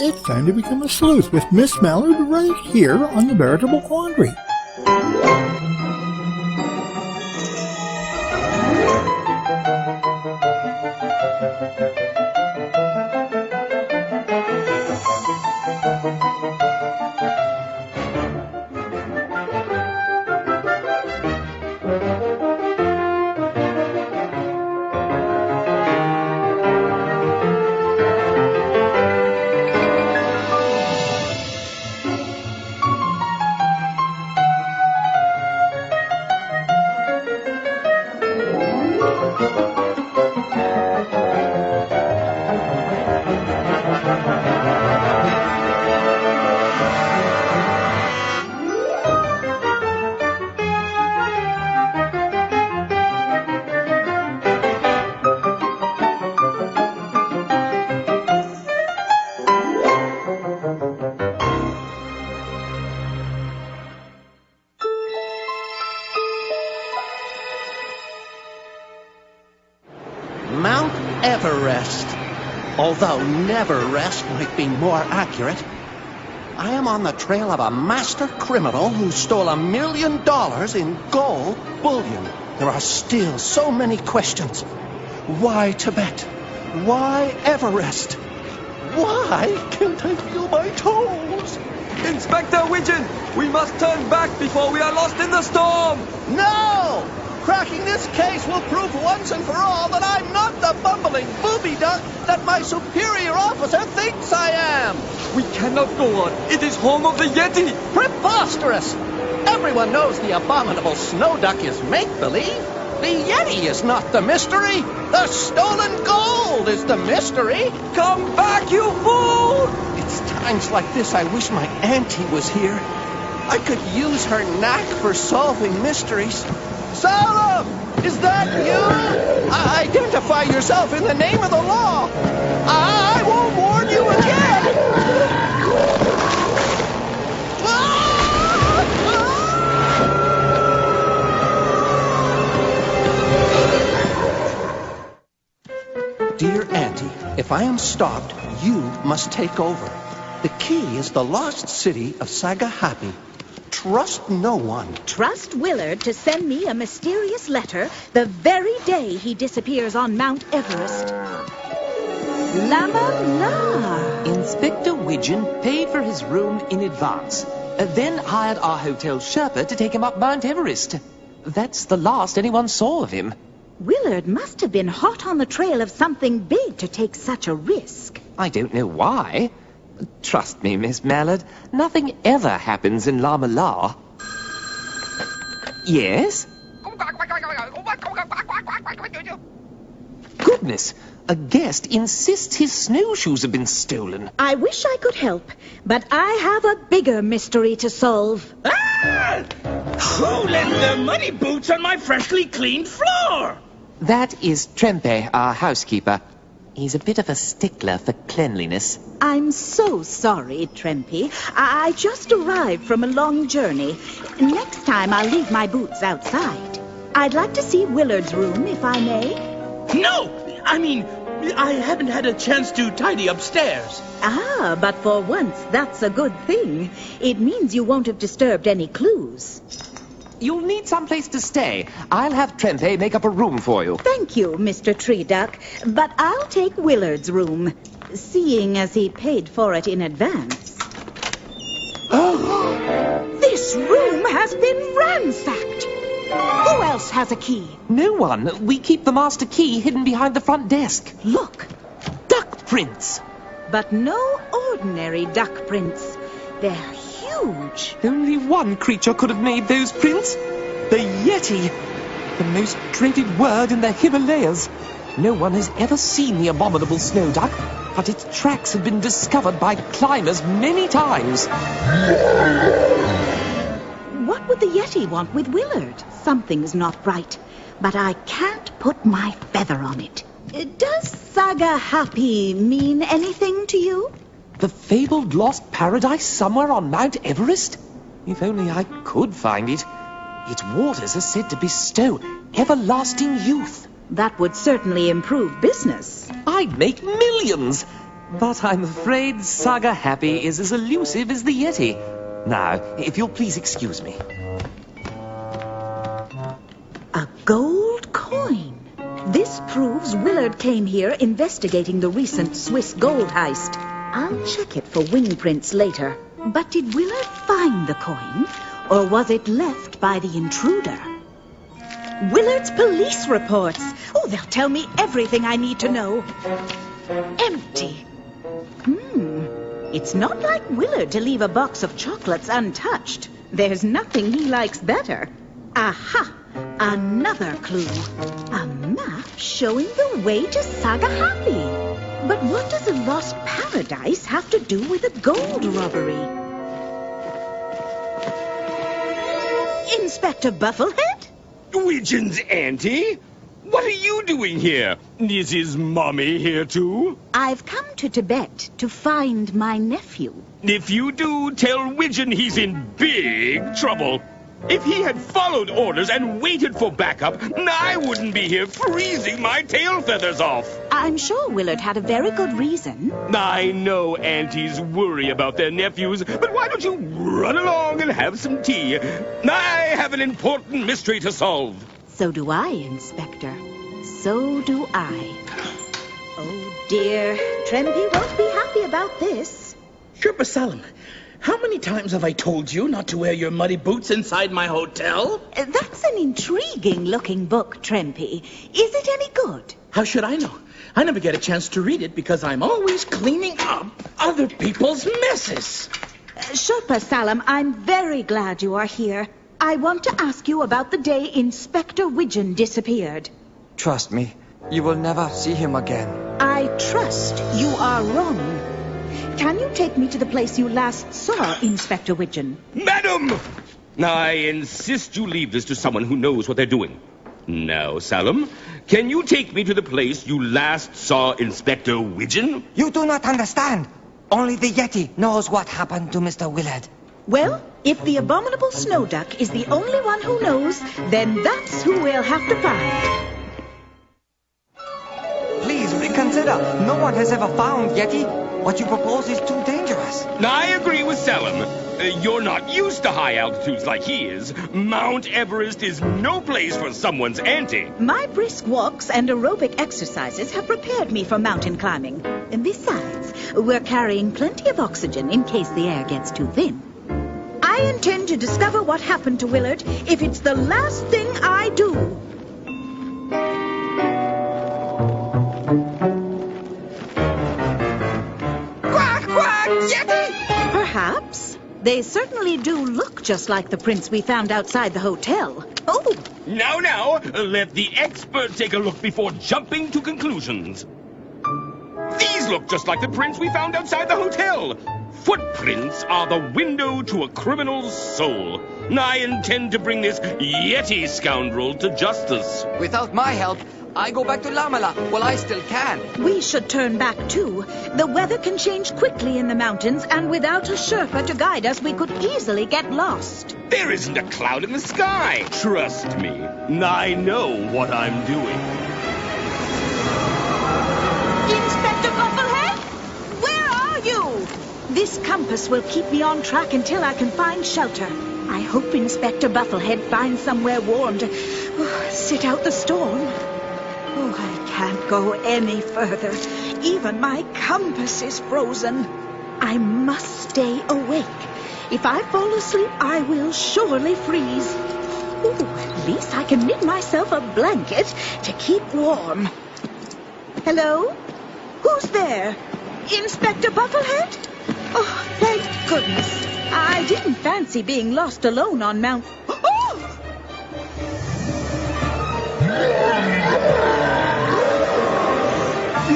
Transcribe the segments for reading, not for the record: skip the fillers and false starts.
It's time to become a sleuth with Miss Mallard right here on the Veritable Quandary. Mount Everest, although never rest might be more accurate. I am on the trail of a master criminal who stole $1 million in gold bullion. There are still so many questions. Why Tibet? Why Everest? Why can't I feel my toes? Inspector Widgeon, we must turn back before we are lost in the storm! No! Cracking this case will prove once and for all that I'm not the bumbling booby duck that my superior officer thinks I am! We cannot go on. It is home of the Yeti! Preposterous! Everyone knows the abominable snow duck is make-believe. The Yeti is not the mystery. The stolen gold is the mystery. Come back, you fool! It's times like this I wish my auntie was here. I could use her knack for solving mysteries. Salam! Is that you? Identify yourself in the name of the law. I won't warn you again. Dear Auntie, if I am stopped, you must take over. The key is the lost city of Sagahapi. Trust no one. Trust Willard to send me a mysterious letter the very day he disappears on Mount Everest. La. Inspector Widgeon paid for his room in advance, then hired our hotel Sherpa to take him up Mount Everest. That's the last anyone saw of him. Willard must have been hot on the trail of something big to take such a risk. I don't know why. Trust me, Miss Mallard, nothing ever happens in Lama La. Yes? Goodness, a guest insists his snowshoes have been stolen. I wish I could help, but I have a bigger mystery to solve. Ah! Who left their muddy boots on my freshly cleaned floor? That is Trempe, our housekeeper. He's a bit of a stickler for cleanliness. I'm so sorry, Trempy. I just arrived from a long journey. Next time I'll leave my boots outside. I'd like to see Willard's room, if I may. No! I mean, I haven't had a chance to tidy upstairs. Ah, but for once, that's a good thing. It means you won't have disturbed any clues. You'll need someplace to stay. I'll have Trempe make up a room for you. Thank you, Mr. Tree Duck, but I'll take Willard's room, seeing as he paid for it in advance. This room has been ransacked. Who else has a key? No one. We keep the master key hidden behind the front desk. Look. Duck prints. But no ordinary duck prints. They're huge. Only one creature could have made those prints. The Yeti. The most dreaded word in the Himalayas. No one has ever seen the abominable snow duck, but its tracks have been discovered by climbers many times. What would the Yeti want with Willard? Something's not right, but I can't put my feather on it. Does Sagahapi mean anything to you? The fabled lost paradise somewhere on Mount Everest? If only I could find it. Its waters are said to bestow everlasting youth. That would certainly improve business. I'd make millions. But I'm afraid Saga Happy is as elusive as the Yeti. Now, if you'll please excuse me. A gold coin. This proves Willard came here investigating the recent Swiss gold heist. I'll check it for wing prints later. But did Willard find the coin, or was it left by the intruder? Willard's police reports. Oh, they'll tell me everything I need to know. Empty. It's not like Willard to leave a box of chocolates untouched. There's nothing he likes better. Aha! Another clue. A map showing the way to Saga Happy. But what does a lost paradise have to do with a gold robbery? Inspector Bufflehead? Widgeon's auntie? What are you doing here? Is his mommy here too? I've come to Tibet to find my nephew. If you do, tell Widgeon he's in big trouble. If he had followed orders and waited for backup, I wouldn't be here freezing my tail feathers off. I'm sure Willard had a very good reason. I know aunties worry about their nephews, but why don't you run along and have some tea? I have an important mystery to solve. So do I, Inspector. So do I. Oh, dear. Trempy won't be happy about this. Sherpa Salem, how many times have I told you not to wear your muddy boots inside my hotel? That's an intriguing-looking book, Trempy. Is it any good? How should I know? I never get a chance to read it because I'm always cleaning up other people's messes. Sherpa Salem, I'm very glad you are here. I want to ask you about the day Inspector Widgeon disappeared. Trust me, you will never see him again. I trust you are wrong. Can you take me to the place you last saw Inspector Widgeon? Madam! I insist you leave this to someone who knows what they're doing. Now, Salem, can you take me to the place you last saw Inspector Widgeon? You do not understand. Only the Yeti knows what happened to Mr. Willard. Well, if the abominable snow duck is the only one who knows, then that's who we'll have to find. Please reconsider. No one has ever found Yeti. What you propose is too dangerous. I agree with Salem. You're not used to high altitudes like he is. Mount Everest is no place for someone's auntie. My brisk walks and aerobic exercises have prepared me for mountain climbing. And besides, we're carrying plenty of oxygen in case the air gets too thin. I intend to discover what happened to Willard if it's the last thing I do. Quack, quack, Yeti! Perhaps. They certainly do look just like the prints we found outside the hotel. Oh! Now, let the expert take a look before jumping to conclusions. These look just like the prints we found outside the hotel. Footprints are the window to a criminal's soul. I intend to bring this Yeti scoundrel to justice. Without my help, I go back to Lamala while I still can. We should turn back, too. The weather can change quickly in the mountains, and without a Sherpa to guide us, we could easily get lost. There isn't a cloud in the sky. Trust me. I know what I'm doing. Inspector Bufflehead? Where are you? This compass will keep me on track until I can find shelter. I hope Inspector Bufflehead finds somewhere warm to sit out the storm. Oh, I can't go any further. Even my compass is frozen. I must stay awake. If I fall asleep, I will surely freeze. Oh, at least I can knit myself a blanket to keep warm. Hello? Who's there? Inspector Bufflehead? Oh, thank goodness. I didn't fancy being lost alone on Mount... Oh!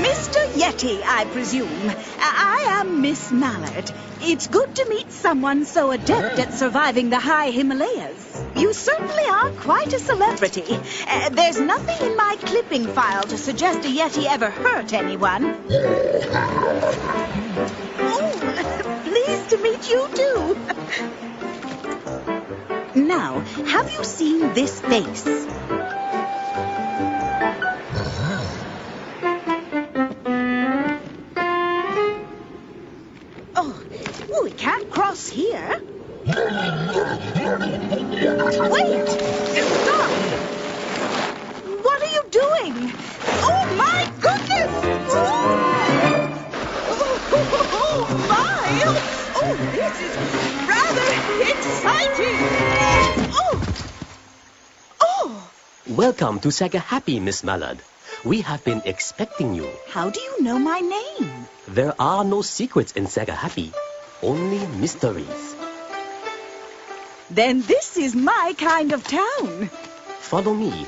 Mr. Yeti, I presume. I am Miss Mallard. It's good to meet someone so adept at surviving the high Himalayas. You certainly are quite a celebrity. There's nothing in my clipping file to suggest a Yeti ever hurt anyone. Oh, pleased to meet you, too. Now, have you seen this face? Oh, we can't cross here. Wait! Stop! What are you doing? Oh, my goodness! Oh, my! Oh, this is rather exciting! Oh! Welcome to Saga Happy, Miss Mallard. We have been expecting you. How do you know my name? There are no secrets in Saga Happy, only mysteries. Then this is my kind of town. Follow me.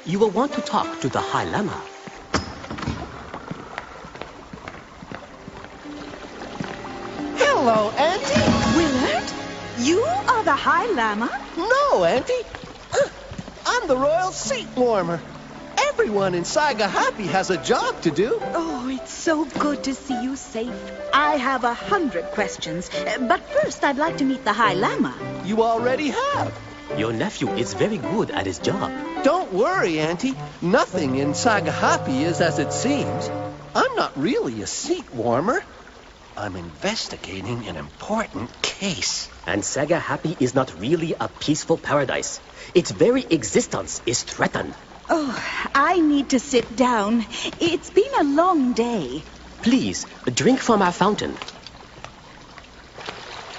You will want to talk to the High Lama. Hello, Auntie. Willard, you are the High Lama? No, Auntie. I'm the royal seat warmer. Everyone in Saga Happy has a job to do. Oh, it's so good to see you safe. I have 100 questions, but first I'd like to meet the High Lama. You already have. Your nephew is very good at his job. Don't worry, Auntie. Nothing in Saga Happy is as it seems. I'm not really a seat warmer. I'm investigating an important case. And Saga Happy is not really a peaceful paradise. Its very existence is threatened. Oh, I need to sit down. It's been a long day. Please, drink from our fountain.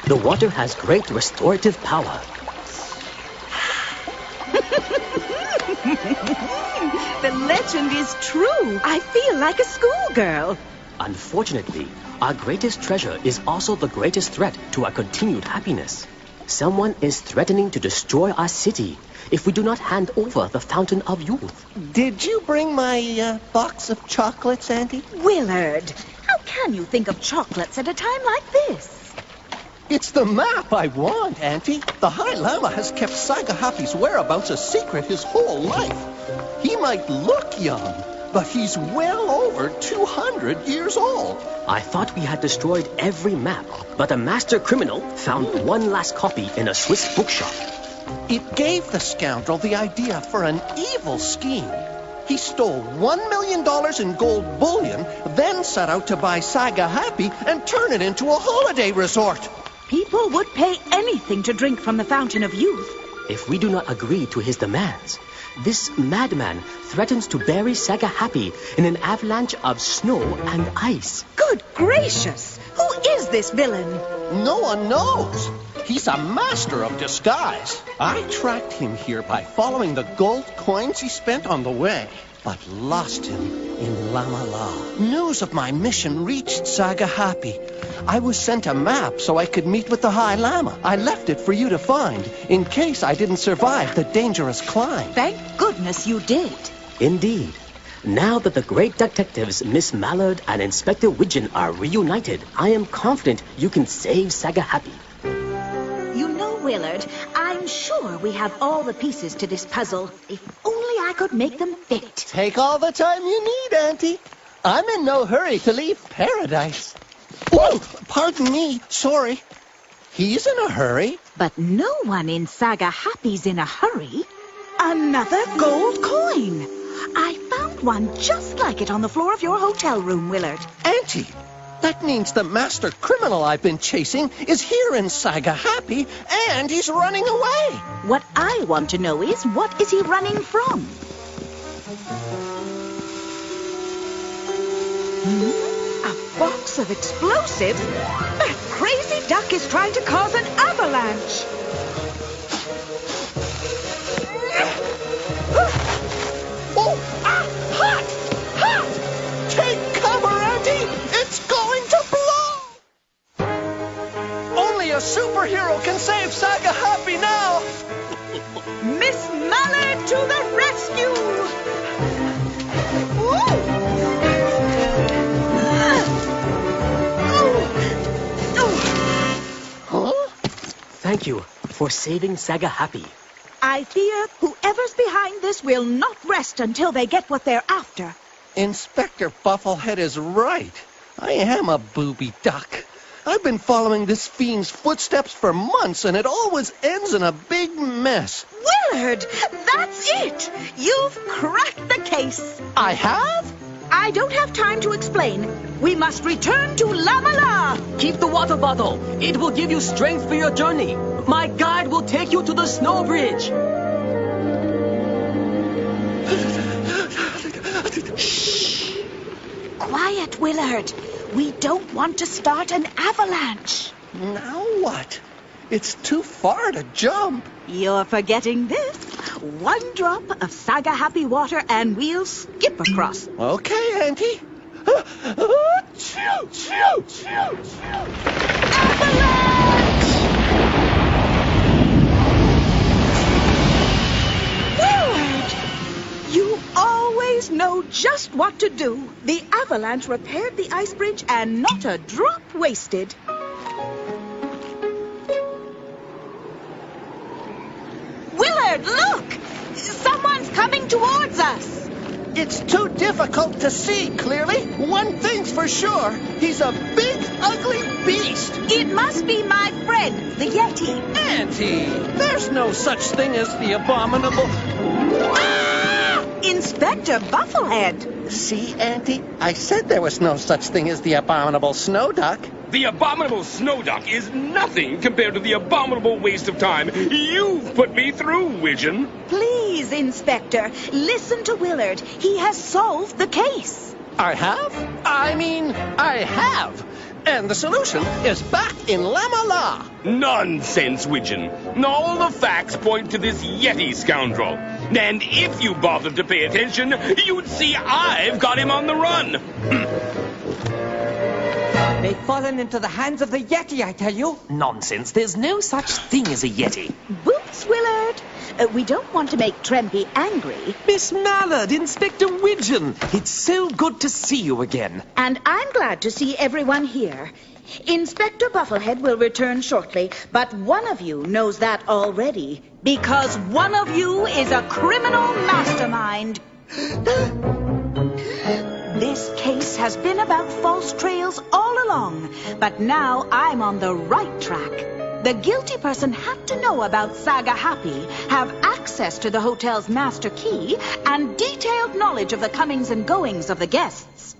The water has great restorative power. The legend is true. I feel like a schoolgirl. Unfortunately, our greatest treasure is also the greatest threat to our continued happiness. Someone is threatening to destroy our city if we do not hand over the Fountain of Youth. Did you bring my box of chocolates, Auntie? Willard, how can you think of chocolates at a time like this? It's the map I want, Auntie. The High Lama has kept Saga Happy's whereabouts a secret his whole life. He might look young, but he's well over 200 years old. I thought we had destroyed every map, but a master criminal found one last copy in a Swiss bookshop. It gave the scoundrel the idea for an evil scheme. He stole $1 million in gold bullion, then set out to buy Saga Happy and turn it into a holiday resort. People would pay anything to drink from the Fountain of Youth. If we do not agree to his demands, this madman threatens to bury Saga Happy in an avalanche of snow and ice. Good gracious! Who is this villain? No one knows. He's a master of disguise. I tracked him here by following the gold coins he spent on the way, but lost him in Lama La. News of my mission reached Saga Happy. I was sent a map so I could meet with the High Lama. I left it for you to find, in case I didn't survive the dangerous climb. Thank goodness you did. Indeed. Now that the great detectives Miss Mallard and Inspector Widgeon are reunited, I am confident you can save Saga Happy. You know, Willard, I'm sure we have all the pieces to this puzzle. If only I could make them fit. Take all the time you need, Auntie. I'm in no hurry to leave paradise. Whoa, pardon me, sorry. He's in a hurry. But no one in Saga Happy's in a hurry. Another gold coin. I found one just like it on the floor of your hotel room, Willard. Auntie, that means the master criminal I've been chasing is here in Saga Happy, and he's running away. What I want to know is, what is he running from? A box of explosives? That crazy duck is trying to cause an avalanche. Oh, hot! Hot! Take cover, Auntie! It's going to blow! Only a superhero can save Saga Happy now! Miss Mallard to the rescue! Thank you for saving Saga Happy. I fear whoever's behind this will not rest until they get what they're after. Inspector Bufflehead is right. I am a booby duck. I've been following this fiend's footsteps for months, and it always ends in a big mess. Willard, that's it! You've cracked the case. I have? I don't have time to explain. We must return to Lamala. Keep the water bottle. It will give you strength for your journey. My guide will take you to the snow bridge. Shh. Quiet, Willard. We don't want to start an avalanche. Now what? It's too far to jump. You're forgetting this. 1 drop of Saga Happy water and we'll skip across. Okay, Auntie. Avalanche! Willard! You always know just what to do. The avalanche repaired the ice bridge and not a drop wasted. Willard, look! Someone's coming towards us. It's too difficult to see clearly. One thing's for sure. He's a big, ugly beast. It must be my friend, the Yeti. Auntie, there's no such thing as the abominable... Ah! Inspector Bufflehead. See, Auntie? I said there was no such thing as the abominable snow duck. The abominable snow duck is nothing compared to the abominable waste of time you've put me through, Widgeon. Please, Inspector, listen to Willard. He has solved the case. I have? I have. And the solution is back in Lamala. Nonsense, Widgeon. All the facts point to this Yeti scoundrel. And if you bothered to pay attention, you'd see I've got him on the run. They've fallen into the hands of the Yeti, I tell you. Nonsense. There's no such thing as a Yeti. Boots, Willard. We don't want to make Trempy angry. Miss Mallard, Inspector Widgeon. It's so good to see you again. And I'm glad to see everyone here. Inspector Bufflehead will return shortly, but one of you knows that already. Because one of you is a criminal mastermind. This case has been about false trails all along, but now I'm on the right track. The guilty person had to know about Saga Happy, have access to the hotel's master key, and detailed knowledge of the comings and goings of the guests.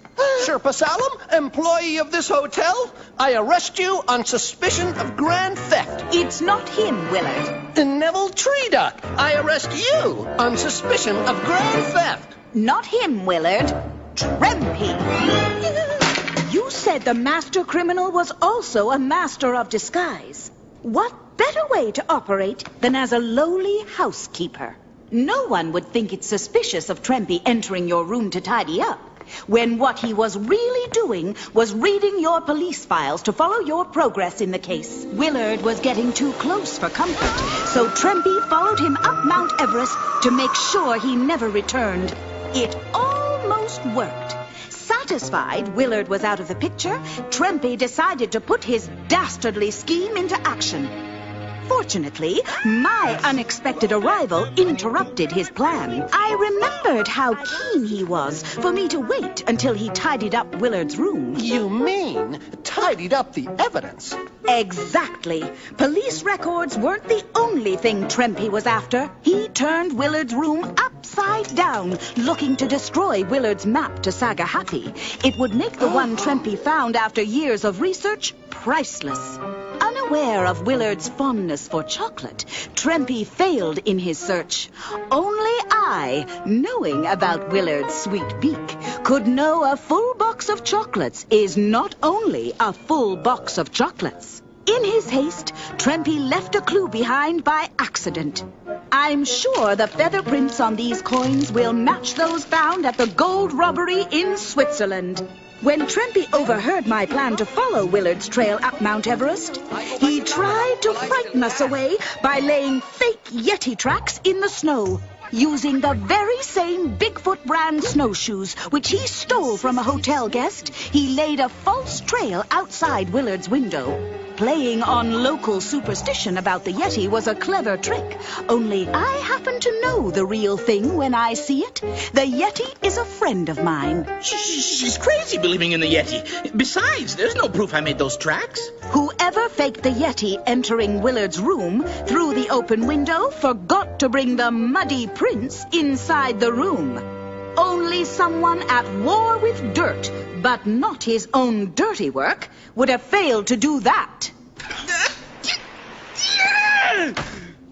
Sherpa Salem, employee of this hotel, I arrest you on suspicion of grand theft. It's not him, Willard. Neville Tree Duck, I arrest you on suspicion of grand theft. Not him, Willard. Trempy. You said the master criminal was also a master of disguise. What better way to operate than as a lowly housekeeper? No one would think it suspicious of Trempy entering your room to tidy up, when what he was really doing was reading your police files to follow your progress in the case. Willard was getting too close for comfort, so Trempy followed him up Mount Everest to make sure he never returned. It almost worked. Satisfied Willard was out of the picture, Trempy decided to put his dastardly scheme into action. Fortunately, my unexpected arrival interrupted his plan. I remembered how keen he was for me to wait until he tidied up Willard's room. You mean tidied up the evidence? Exactly. Police records weren't the only thing Trempy was after. He turned Willard's room upside down, looking to destroy Willard's map to Saga Happy. It would make the one Trempy found after years of research priceless. Unaware of Willard's fondness for chocolate, Trempy failed in his search. Only I, knowing about Willard's sweet beak, could know a full box of chocolates is not only a full box of chocolates. In his haste, Trempy left a clue behind by accident. I'm sure the feather prints on these coins will match those found at the gold robbery in Switzerland. When Trempy overheard my plan to follow Willard's trail up Mount Everest, he tried to frighten us away by laying fake Yeti tracks in the snow, using the very same Bigfoot brand snowshoes, which he stole from a hotel guest. He laid a false trail outside Willard's window. Playing on local superstition about the Yeti was a clever trick, only I happen to know the real thing when I see it. The Yeti is a friend of mine. She's crazy believing in the Yeti. Besides, there's no proof I made those tracks. Whoever faked the Yeti entering Willard's room through the open window forgot to bring the muddy prints inside the room. Only someone at war with dirt but not his own dirty work, would have failed to do that.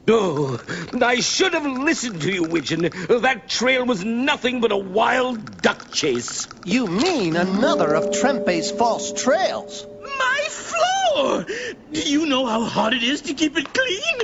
Oh, I should have listened to you, Widgeon. That trail was nothing but a wild duck chase. You mean another of Trempe's false trails? My floor! Do you know how hard it is to keep it clean?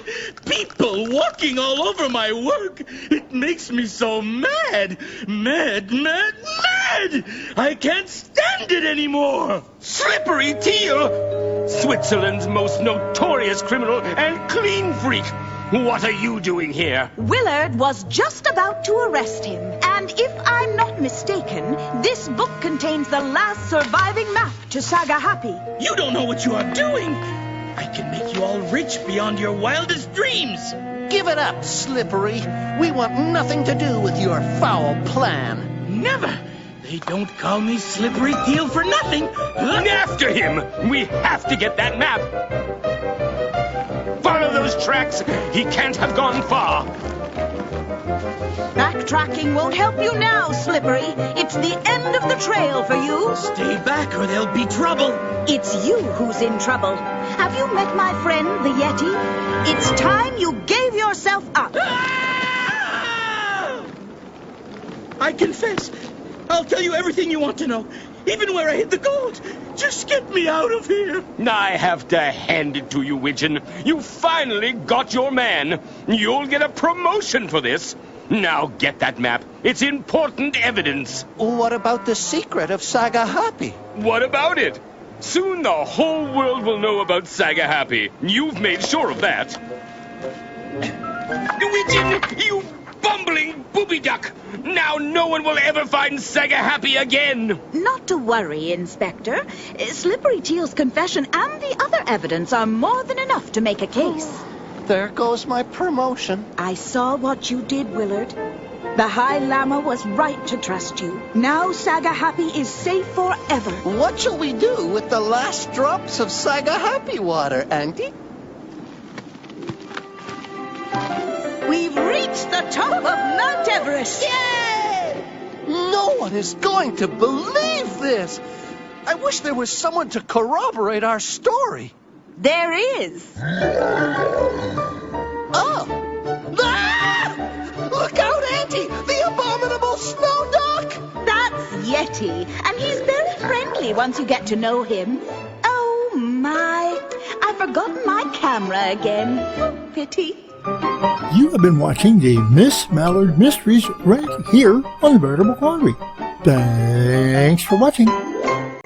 People walking all over my work. It makes me so mad. Mad, mad, mad! I can't stand it anymore! Slippery Teal! Switzerland's most notorious criminal and clean freak. What are you doing here? Willard was just about to arrest him. And if I'm not mistaken, this book contains the last surviving map to Sagahapi. You don't know what you are doing. I can make you all rich beyond your wildest dreams. Give it up, Slippery. We want nothing to do with your foul plan. Never. They don't call me Slippery Teal for nothing. After him! We have to get that map. Follow those tracks. He can't have gone far. Backtracking won't help you now, Slippery. It's the end of the trail for you. Stay back or there'll be trouble. It's you who's in trouble. Have you met my friend, the Yeti? It's time you gave yourself up. I confess. I'll tell you everything you want to know. Even where I hid the gold. Just get me out of here. I have to hand it to you, Widgeon. You finally got your man. You'll get a promotion for this. Now get that map. It's important evidence. What about the secret of Sagahapi? What about it? Soon the whole world will know about Sagahapi. You've made sure of that. Widgeon, you bumbling booby duck! Now no one will ever find Sagahapi again! Not to worry, Inspector. Slippery Teal's confession and the other evidence are more than enough to make a case. There goes my promotion. I saw what you did, Willard. The High Lama was right to trust you. Now Sagahapi is safe forever. What shall we do with the last drops of Sagahapi water, Auntie? We've reached the top of Mount Everest. Yay! No one is going to believe this. I wish there was someone to corroborate our story. There is. Oh! Ah! Look out, Auntie! The abominable snow duck! That's Yeti, and he's very friendly once you get to know him. Oh, my. I've forgotten my camera again. Oh, pity. You have been watching the Miss Mallard Mysteries right here on the Veritable Quandary. Thanks for watching.